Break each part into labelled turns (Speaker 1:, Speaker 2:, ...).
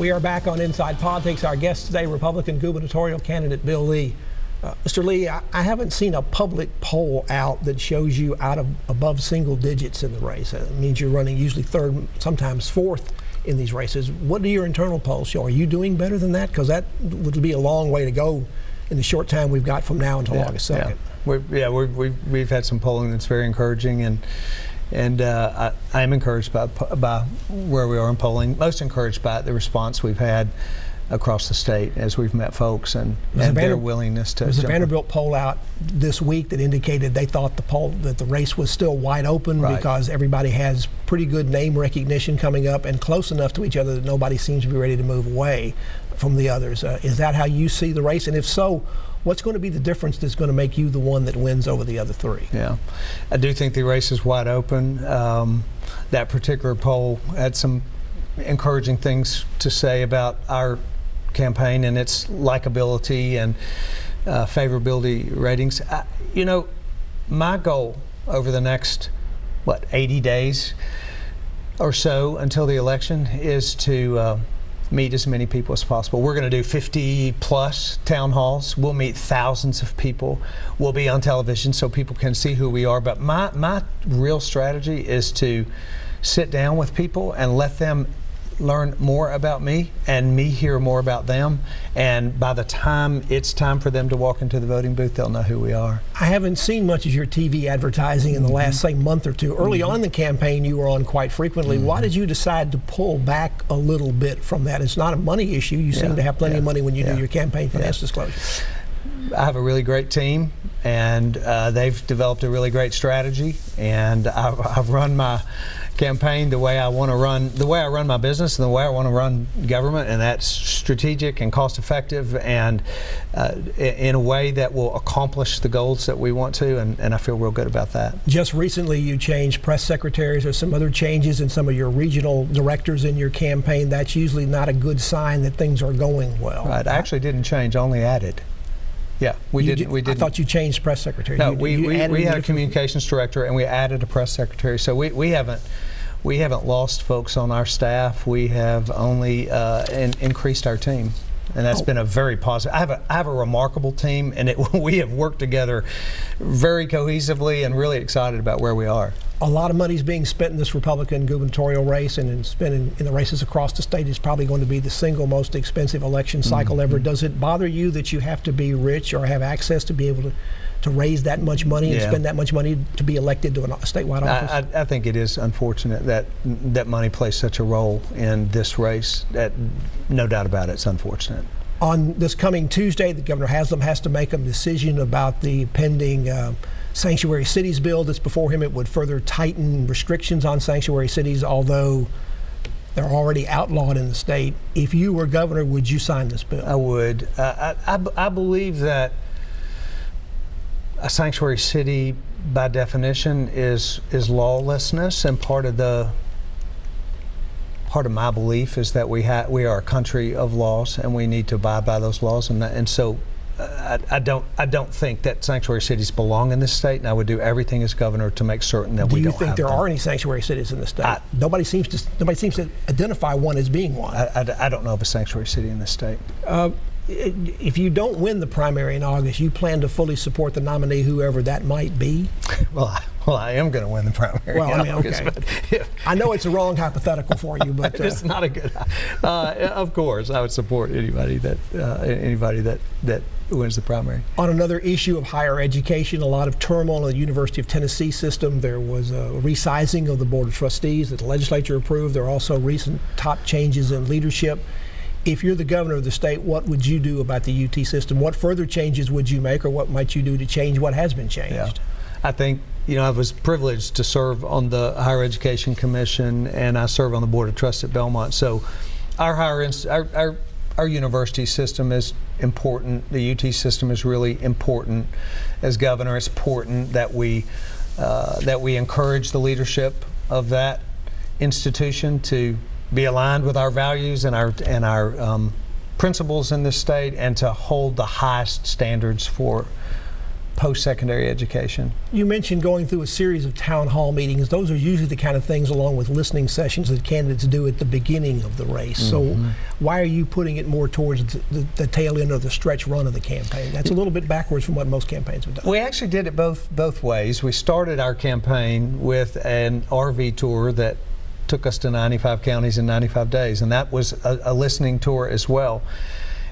Speaker 1: We are back on Inside Politics. Our guest today, Republican gubernatorial candidate Bill Lee. Mr. Lee, I haven't seen a public poll out that shows you above single digits in the race. It means you're running usually third, sometimes fourth in these races. What do your internal polls show? Are you doing better than that? Because that would be a long way to go in the short time we've got from now until August 2nd.
Speaker 2: We've had some polling that's very encouraging, and I'm encouraged by where we are in polling. Most encouraged by the response we've had across the state as we've met folks and their willingness to.
Speaker 1: There was a Vanderbilt poll out this week that indicated they thought that the race was still wide open because everybody has pretty good name recognition coming up and close enough to each other that nobody seems to be ready to move away from the others. Is that how you see the race? And if so, what's going to be the difference that's going to make you the one that wins over the other three?
Speaker 2: Yeah, I do think the race is wide open. That particular poll had some encouraging things to say about our campaign and its likability and favorability ratings. You know, my goal over the next, 80 days or so until the election is to meet as many people as possible. We're going to do 50+ town halls. We'll meet thousands of people. We'll be on television so people can see who we are. But my real strategy is to sit down with people and let them learn more about me and me hear more about them, and by the time it's time for them to walk into the voting booth, they'll know who we are.
Speaker 1: I haven't seen much of your TV advertising in the last, say, month or two. Early on in the campaign, you were on quite frequently. Why did you decide to pull back a little bit from that? It's not a money issue. You seem to have plenty of money when you do your campaign finance disclosure.
Speaker 2: I have a really great team, and they've developed a really great strategy, and I've run my campaign the way I want to run, the way I run my business and the way I want to run government, and that's strategic and cost effective and in a way that will accomplish the goals that we want to, and I feel real good about that.
Speaker 1: Just recently you changed press secretaries or some other changes in some of your regional directors in your campaign. That's usually not a good sign that things are going well.
Speaker 2: Right, I actually didn't change, only added. Yeah, we didn't.
Speaker 1: I thought you changed press secretary.
Speaker 2: No, we had a communications director and we added a press secretary. So we haven't lost folks on our staff. We have only increased our team, and that's been a very positive. I have a remarkable team, and we have worked together very cohesively and really excited about where we are.
Speaker 1: A lot of money is being spent in this Republican gubernatorial race, and spent in the races across the state. Is probably going to be the single most expensive election cycle ever. Does it bother you that you have to be rich or have access to be able to raise that much money and spend that much money to be elected to a statewide office?
Speaker 2: I think it is unfortunate that money plays such a role in this race. That, no doubt about it, it's unfortunate.
Speaker 1: On this coming Tuesday, the Governor Haslam has to make a decision about the pending sanctuary cities bill that's before him. It would further tighten restrictions on sanctuary cities, although they're already outlawed in the state. If you were governor, would you sign this bill?
Speaker 2: I would. I believe that a sanctuary city, by definition, is lawlessness, and part of my belief is that we are a country of laws, and we need to abide by those laws, and so I don't think that sanctuary cities belong in this state, and I would do everything as governor to make certain that we don't have them.
Speaker 1: Do you think there are any sanctuary cities in the state? Nobody seems to identify one as being one.
Speaker 2: I don't know of a sanctuary city in this state.
Speaker 1: If you don't win the primary in August, you plan to fully support the nominee, whoever that might be?
Speaker 2: Well, I am going to win the primary.
Speaker 1: Well, I mean, okay. But, I know it's a wrong hypothetical for you, but
Speaker 2: it's not a good. Of course, I would support anybody that wins the primary.
Speaker 1: On another issue of higher education, a lot of turmoil in the University of Tennessee system. There was a resizing of the Board of Trustees that the legislature approved. There are also recent top changes in leadership. If you're the governor of the state, what would you do about the UT system? What further changes would you make, or what might you do to change what has been changed?
Speaker 2: Yeah. I think, I was privileged to serve on the Higher Education Commission, and I serve on the Board of Trusts at Belmont. So our university system is important. The UT system is really important. As governor, it's important that we encourage the leadership of that institution to be aligned with our values and our principles in this state, and to hold the highest standards for post-secondary education.
Speaker 1: You mentioned going through a series of town hall meetings. Those are usually the kind of things, along with listening sessions, that candidates do at the beginning of the race. So why are you putting it more towards the tail end of the stretch run of the campaign? That's a little bit backwards from what most campaigns have done.
Speaker 2: We actually did it both ways. We started our campaign with an RV tour that took us to 95 counties in 95 days, and that was a listening tour as well.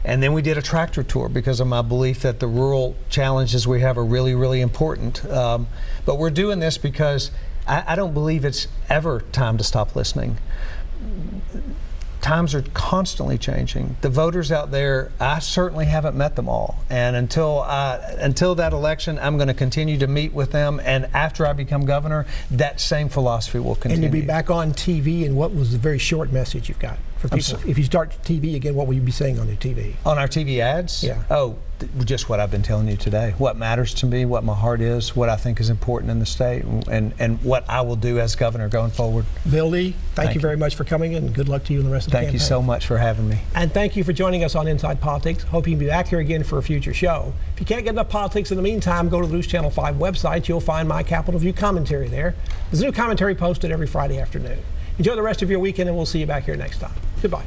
Speaker 2: And then we did a tractor tour because of my belief that the rural challenges we have are really, really important. But we're doing this because I don't believe it's ever time to stop listening. Times are constantly changing. The voters out there, I certainly haven't met them all. And until that election, I'm going to continue to meet with them. And after I become governor, that same philosophy will continue.
Speaker 1: And you'll be back on TV, and what was the very short message you've got for people? If you start TV again, what will you be saying on your TV? On
Speaker 2: our TV ads?
Speaker 1: Yeah.
Speaker 2: Oh, just what I've been telling you today. What matters to me, what my heart is, what I think is important in the state, and what I will do as governor going forward.
Speaker 1: Bill Lee, thank you very much for coming in, and good luck to you and the rest of the campaign.
Speaker 2: Thank you so much for having me.
Speaker 1: And thank you for joining us on Inside Politics. Hope you can be back here again for a future show. If you can't get enough politics in the meantime, go to the News Channel 5 website. You'll find my Capitol View commentary there. There's a new commentary posted every Friday afternoon. Enjoy the rest of your weekend, and we'll see you back here next time. Goodbye.